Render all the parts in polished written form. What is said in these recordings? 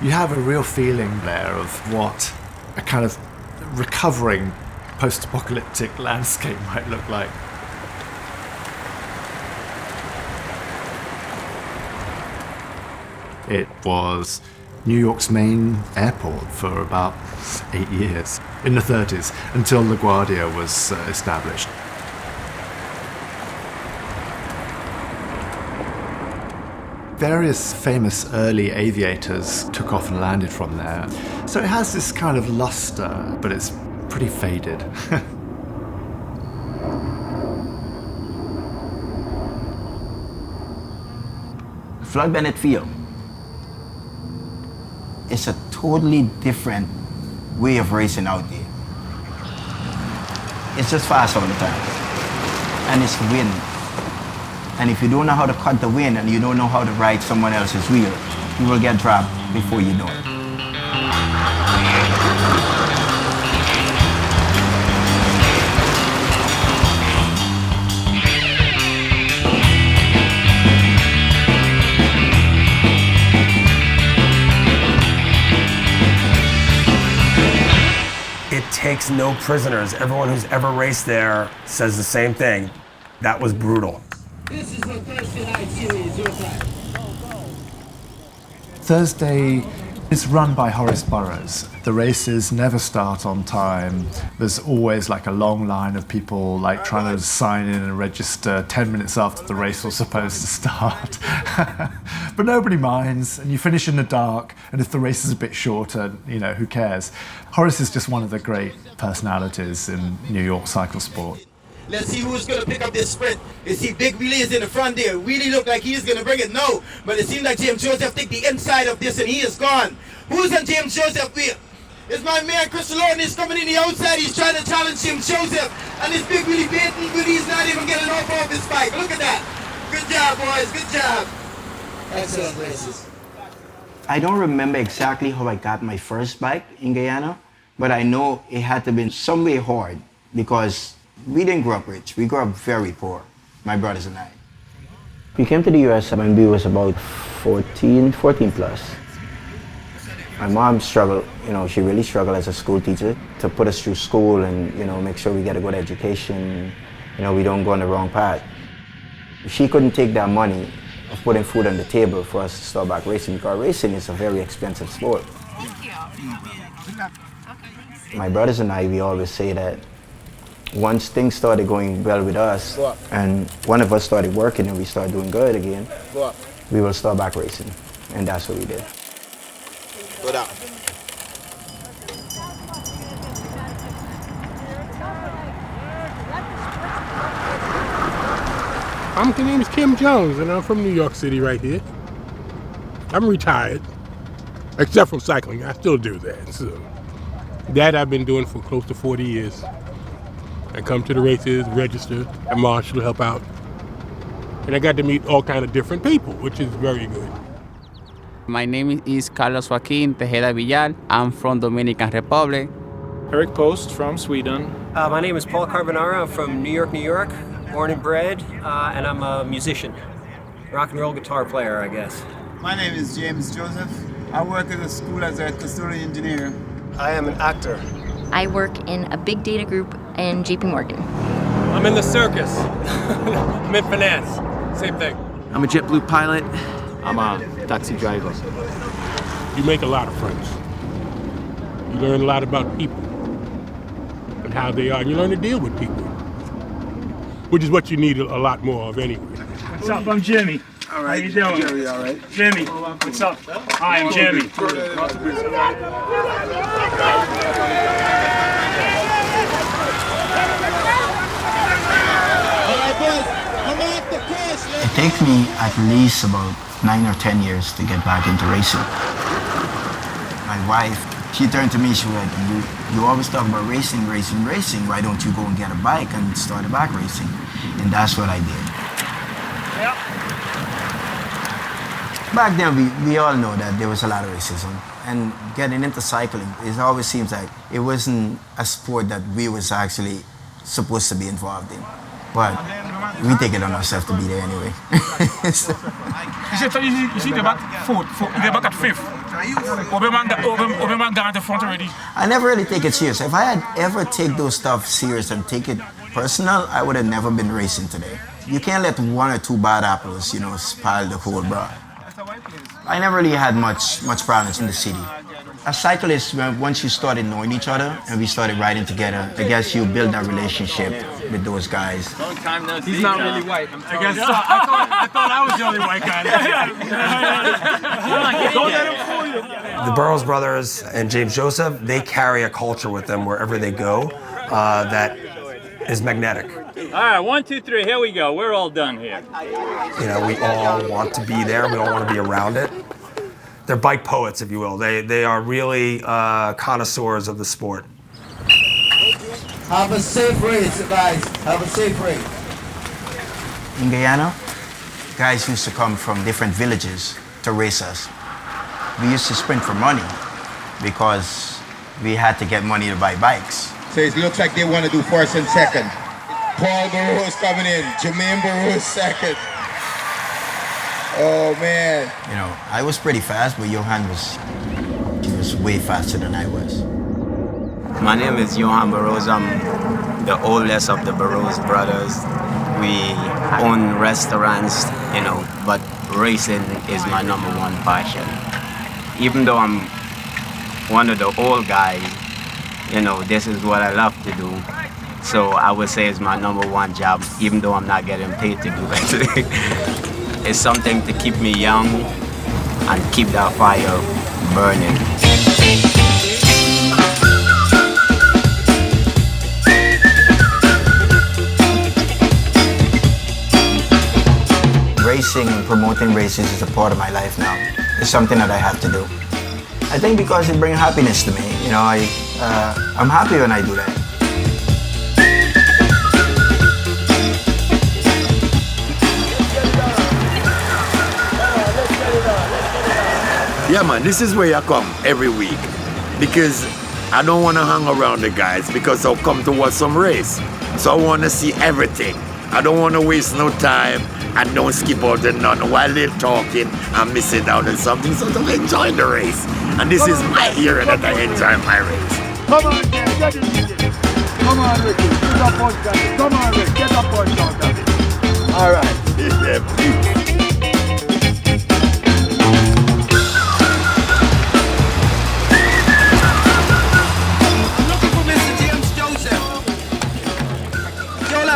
You have a real feeling there of what a kind of recovering post-apocalyptic landscape might look like. It was New York's main airport for about 8 years, in the 30s, until LaGuardia was established. Various famous early aviators took off and landed from there. So it has this kind of luster, but it's pretty faded. Flood Bennett Field. It's a totally different way of racing out there. It's just fast all the time. And it's wind. And if you don't know how to cut the wind and you don't know how to ride someone else's wheel, you will get dropped before you know it. It takes no prisoners. Everyone who's ever raced there says the same thing. That was brutal. This is the Thursday night series, your time. Thursday is run by Horace Burroughs. The races never start on time. There's always like a long line of people like trying to sign in and register 10 minutes after the race was supposed to start. But nobody minds, and you finish in the dark, and if the race is a bit shorter, you know, who cares? Horace is just one of the great personalities in New York cycle sport. Let's see who's going to pick up this sprint. You see Big Willie is in the front there. Really look like he's going to bring it. No, but it seems like James Joseph take the inside of this and he is gone. Who's on James Joseph wheel? It's my man Chris Lawton is coming in the outside. He's trying to challenge James Joseph. And this Big Willie baiting, but he's not even getting off his bike. Look at that. Good job, boys. Good job. Excellent races. I don't remember exactly how I got my first bike in Guyana, but I know it had to be some way hard because we didn't grow up rich. We grew up very poor, my brothers and I. We came to the US when we was about 14 plus. My mom struggled, she really struggled as a school teacher to put us through school and, make sure we get a good education, we don't go on the wrong path. She couldn't take that money of putting food on the table for us to start back racing because racing is a very expensive sport. Thank you. My brothers and I, we always say that once things started going well with us and one of us started working and we started doing good again, we will start back racing. And that's what we did. Go down. My name is Kim Jones and I'm from New York City right here. I'm retired, except from cycling. I still do that. So that I've been doing for close to 40 years. I come to the races, register, I marshal, help out. And I got to meet all kind of different people, which is very good. My name is Carlos Joaquin Tejeda Villar. I'm from Dominican Republic. Eric Post from Sweden. My name is Paul Carbonara. I'm from New York, born and bred, and I'm a musician. Rock and roll guitar player, I guess. My name is James Joseph. I work at a school as a custodial engineer. I am an actor. I work in a big data group in JP Morgan. I'm in the circus. I'm in finance. Same thing. I'm a JetBlue pilot. I'm a taxi driver. You make a lot of friends. You learn a lot about people and how they are. And you learn to deal with people, which is what you need a lot more of anyway. What's up? I'm Jimmy. All right. How you doing? Jerry, all right. Jimmy. What's up? Hi, I'm Jimmy. It takes me at least about 9 or 10 years to get back into racing. My wife, she turned to me, she went, you always talk about racing, why don't you go and get a bike and start a back racing? And that's what I did. Yep. Back then, we all know that there was a lot of racism. And getting into cycling, it always seems like it wasn't a sport that we was actually supposed to be involved in. But we take it on ourselves to be there anyway. You see the back foot, the back at fifth. Oberman got at the front already. I never really take it serious. If I had ever take those stuff serious and take it personal, I would have never been racing today. You can't let one or two bad apples, you know, spoil the whole bar. I never really had much problems in the city. As cyclists, once you started knowing each other and we started riding together, I guess you build a relationship with those guys. Long time no see. He's not really white. I guess so. I thought I was the only white guy. Don't let him fool you. The Burroughs brothers and James Joseph, they carry a culture with them wherever they go that is magnetic. All right, 1, 2, 3, here we go. We're all done here. You know, we all want to be there. We all want to be around it. They're bike poets, if you will. They are really connoisseurs of the sport. Have a safe race, guys. Have a safe race. In Guyana, guys used to come from different villages to race us. We used to sprint for money because we had to get money to buy bikes. So it looks like they want to do first and second. Paul Burroughs coming in. Jermaine Burroughs second. Oh man. You know, I was pretty fast, but Johan was way faster than I was. My name is Johan Burroughs. I'm the oldest of the Burroughs brothers. We own restaurants, you know, but racing is my #1 passion. Even though I'm one of the old guys, you know, this is what I love to do. So I would say it's my #1 job, even though I'm not getting paid to do it. It's something to keep me young and keep that fire burning. Racing, promoting races is a part of my life now. It's something that I have to do. I think because it brings happiness to me. You know, I'm happy when I do that. Yeah, man, this is where I come every week because I don't want to hang around the guys because I'll come to watch some race. So I want to see everything. I don't want to waste no time and don't skip out on none while they're talking and missing out on something. So to enjoy the race. And this is my era that I enjoy my race. Come on, get it. Come on, Ricky. Get up on that. Come on, Rick. Get up on that. All right. Yeah, please.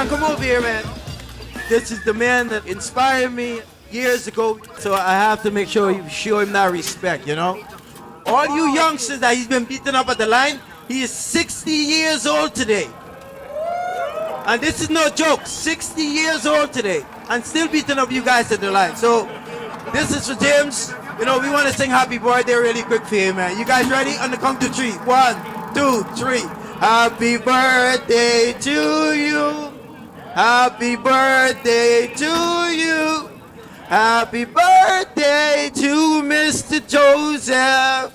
Come over here, man. This is the man that inspired me years ago, so I have to make sure you show him that respect, you know? All you youngsters that he's been beaten up at the line, he is 60 years old today. And this is no joke, 60 years old today, and still beating up you guys at the line. So, this is for James. You know, we want to sing happy birthday really quick for him, man. You guys ready? On the count to 3. 1, 2, 3. Happy birthday to you. Happy birthday to you. Happy birthday to Mr. Joseph.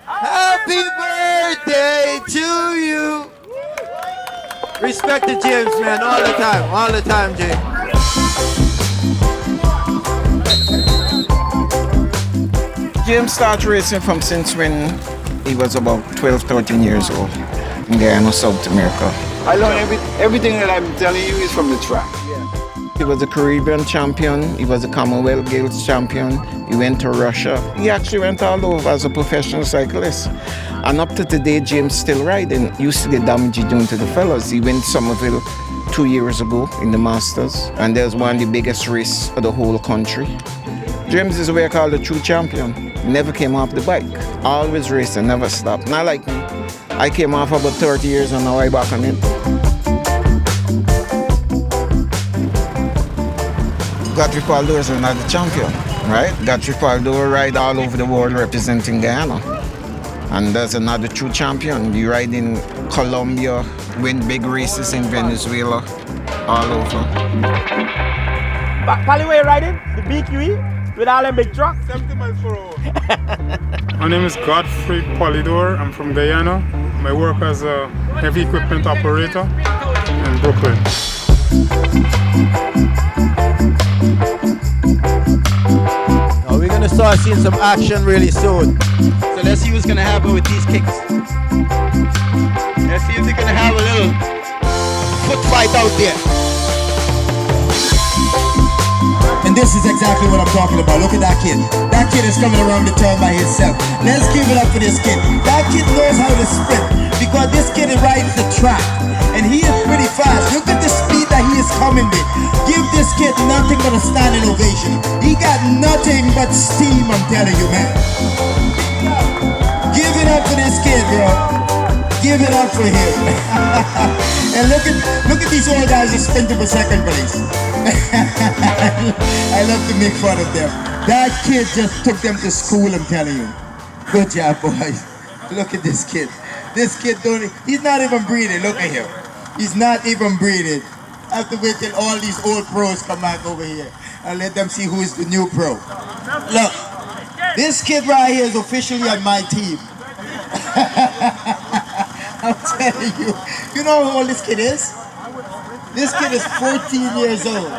Happy birthday to you. Respect to James, man, all the time, James. James started racing from since when he was about 12, 13 years old in Guyana, South America. I learned everything that I'm telling you is from the track. He was a Caribbean champion, he was a Commonwealth Games champion, he went to Russia. He actually went all over as a professional cyclist. And up to today, James still riding. Used to get damage done to the fellas. He went to Somerville 2 years ago in the Masters, and there's one of the biggest races of the whole country. James is what I call the true champion. Never came off the bike. Always racing, never stopped. Not like me. I came off about 30 years and now I'm back on it. Godfrey Paldo is another champion, right? Godfrey Paldo ride all over the world representing Guyana. And there's another true champion. He ride in Colombia, win big races in Venezuela, all over. Pally, where you riding? The BQE? With all them big trucks? 70 miles per hour. My name is Godfrey Polidor. I'm from Guyana. I work as a heavy equipment operator in Brooklyn. Now we're gonna start seeing some action really soon. So let's see what's gonna happen with these kicks. Let's see if they're gonna have a little foot fight out there. And this is exactly what I'm talking about. Look at that kid. That kid is coming around the turn by himself. Let's give it up for this kid. That kid knows how to sprint because this kid rides the track. And he is pretty fast. Look at the speed that he is coming with. Give this kid nothing but a standing ovation. He got nothing but steam, I'm telling you, man. Give it up for this kid, bro. Give it up for him. And look at these old guys just sprinting for second place. I love to make fun of them. That kid just took them to school, I'm telling you. Good job, boys. Look at this kid. This kid he's not even breathing. Look at him. He's not even breathing. I have to wait till all these old pros come back over here and let them see who is the new pro. Look, this kid right here is officially on my team. I'm telling you. You know how old this kid is? This kid is 14 years old.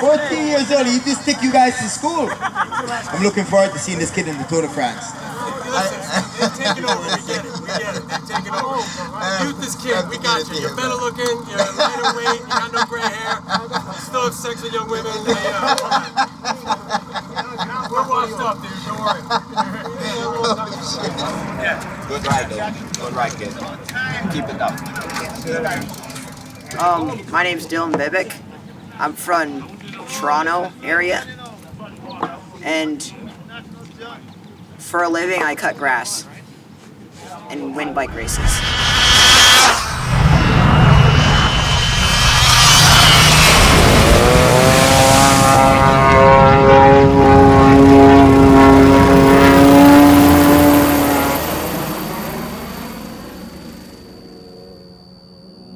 14 years old, he just take you guys to school. I'm looking forward to seeing this kid in the Tour de France. They're taking over. We get it. They're taking over. Youth this kid. We got you. You're better looking. You're lighter weight. You got no gray hair. Still have sex with young women. We're washed up, dude. Don't worry. Yeah. Good ride, though. Good ride, kid. Keep it up. My name's Dylan Bibick. I'm from Toronto area, and for a living I cut grass and win bike races.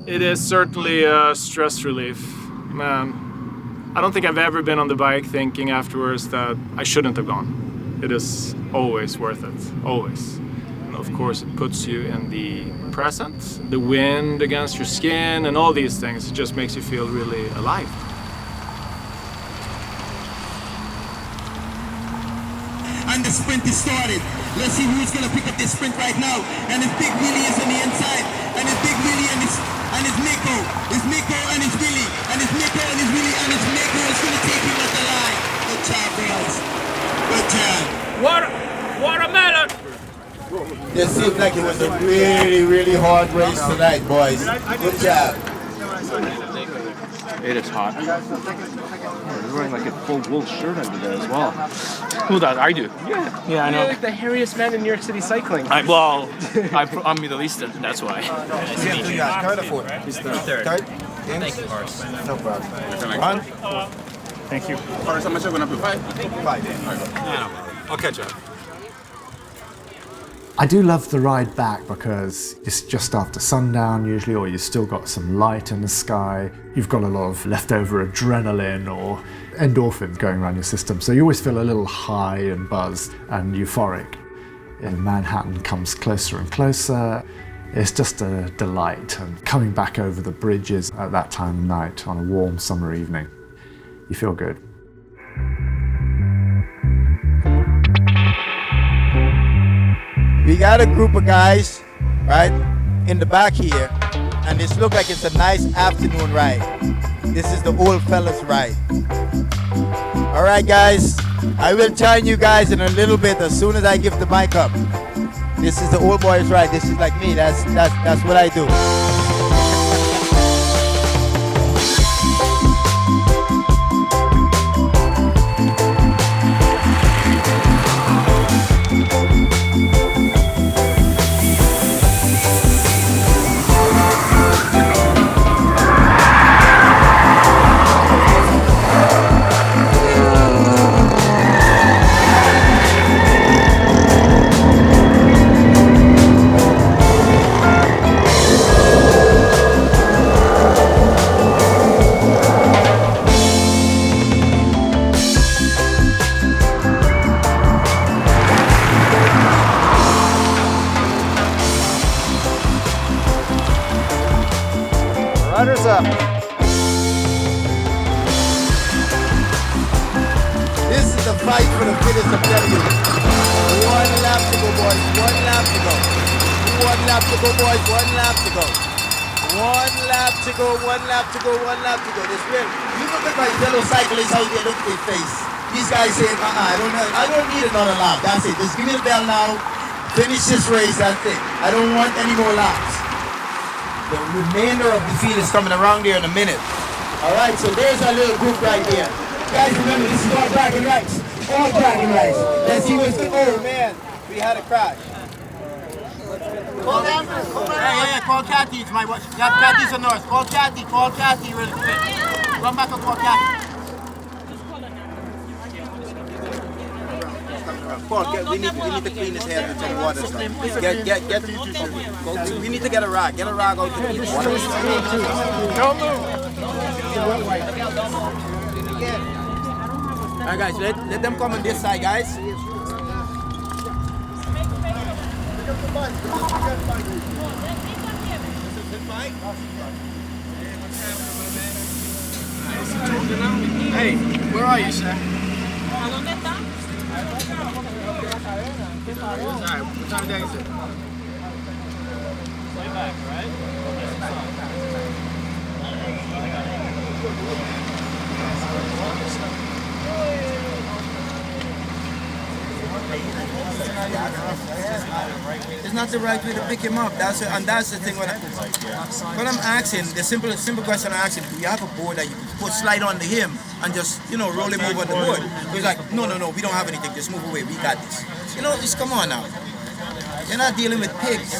It is certainly a stress relief. Man, I don't think I've ever been on the bike thinking afterwards that I shouldn't have gone. It is always worth it, always. And of course it puts you in the present, the wind against your skin and all these things. It just makes you feel really alive. And the sprint is started. Let's see who's gonna pick up this sprint right now. And his big Willie is on the inside. And his big Willie and his Miko. His Miko and his Willie. And his Miko and his Willie and his Miko is gonna take him at the line. Good job, boys. Good job. Watermelon! It seems like it was a really, really hard race tonight, boys. Good job. It is hot. You're wearing like a full wool shirt under there as well. Who does? I do. Yeah, I know. You're like the hairiest man in New York City cycling. I'm Middle Eastern, that's why. Nice to meet you. Third or fourth? He's third. Third? Thank you, Horace. No problem. One. Thank you. Horace, how much are we going to pay? 5. Yeah, I'll catch up. I do love the ride back because it's just after sundown usually, or you've still got some light in the sky. You've got a lot of leftover adrenaline or endorphins going around your system. So you always feel a little high and buzzed and euphoric. And Manhattan comes closer and closer. It's just a delight. And coming back over the bridges at that time of night on a warm summer evening, you feel good. We got a group of guys, right, in the back here, and this looks like it's a nice afternoon ride. This is the old fellas ride. All right, guys, I will join you guys in a little bit as soon as I give the mic up. This is the old boys ride. This is like me. That's what I do. Runners up. This is the fight for the finish, I'm telling you. 1 lap to go, boys. 1 lap to go. 1 lap to go, boys. 1 lap to go. 1 lap to go. 1 lap to go. 1 lap to go. This way. You look at my fellow cyclists out there. Look at their face. These guys saying, I don't need another lap. That's it. Just give me the bell now. Finish this race. That's it. I don't want any more laps. The remainder of the field is coming around there in a minute. All right, so there's our little group right here. Guys, remember, this is all bragging rights. All bragging rights. Let's see what's the... Oh, man, we had a crash. Call them. Hey, call Kathy. It's my watch. Kathy's a nurse. Call Kathy real quick. Run back and call Kathy. Paul, we need to clean his hair with some water. We need to get a rag. Get a rag out to the water. Don't move. All right, guys, let them come on this side, guys. Hey, where are you, sir? Alright, what time of day is it? Way back, right? It's not the right way to pick him up. That's the thing. What I'm asking, the simple question I'm asking: do you have a board that you put slide onto him and just roll him over the board? He's like, no, we don't have anything. Just move away. We got this. Just come on now. You're not dealing with pigs.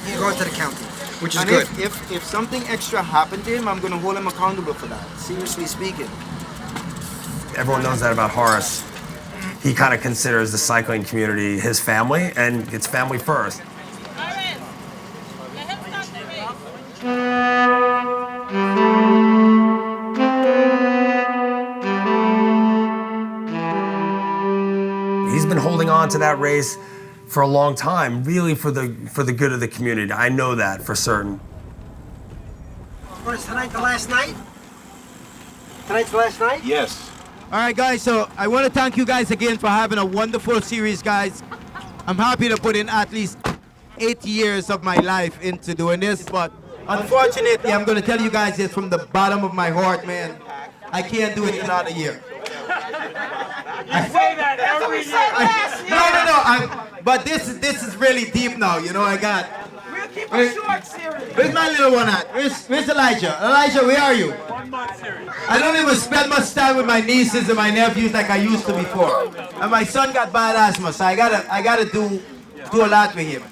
You're going to the county, which is good. If something extra happened to him, I'm going to hold him accountable for that. Seriously speaking. Everyone knows that about Horace. He kind of considers the cycling community his family, and it's family first. He's been holding on to that race for a long time, really for the good of the community. I know that for certain. What is tonight the last night? Tonight's the last night? Yes. All right, guys, so I want to thank you guys again for having a wonderful series, guys. I'm happy to put in at least 8 years of my life into doing this, but unfortunately, I'm going to tell you guys this from the bottom of my heart, man. I can't do it in another year. You say that every No. But this is really deep now, I got... We'll keep it short, serious. Where's my little one at? Where's Elijah? Elijah, where are you? 1 month series. I don't even spend much time with my nieces and my nephews like I used to before. And my son got bad asthma, so I gotta do a lot with him.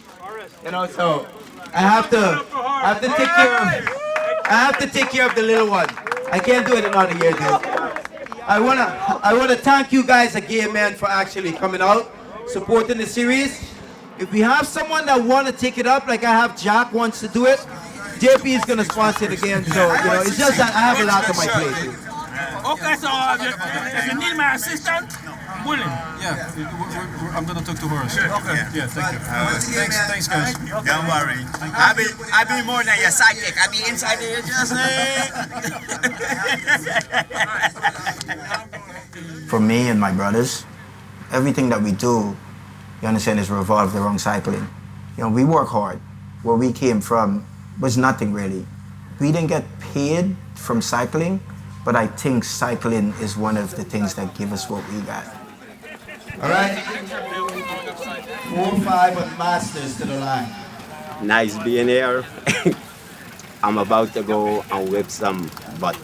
So I have to take care of the little one. I can't do it another year, dude. I wanna thank you guys again, man, for actually coming out, supporting the series. If we have someone that want to take it up, like I have Jack wants to do it, JP is going to sponsor it again. So, it's just that I have a lot on my plate. Okay, so if you need my assistant, I'm willing. Yeah, I'm going to talk to Horace. Okay. Yeah, thank you. Thanks, guys. Don't worry. I'll be more than your sidekick. I'll be inside there just For me and my brothers, everything that we do, you understand, is revolved around cycling. We work hard. Where we came from was nothing really. We didn't get paid from cycling, but I think cycling is one of the things that give us what we got. All right? 4-5 of Masters to the line. Nice being here. I'm about to go and whip some butt.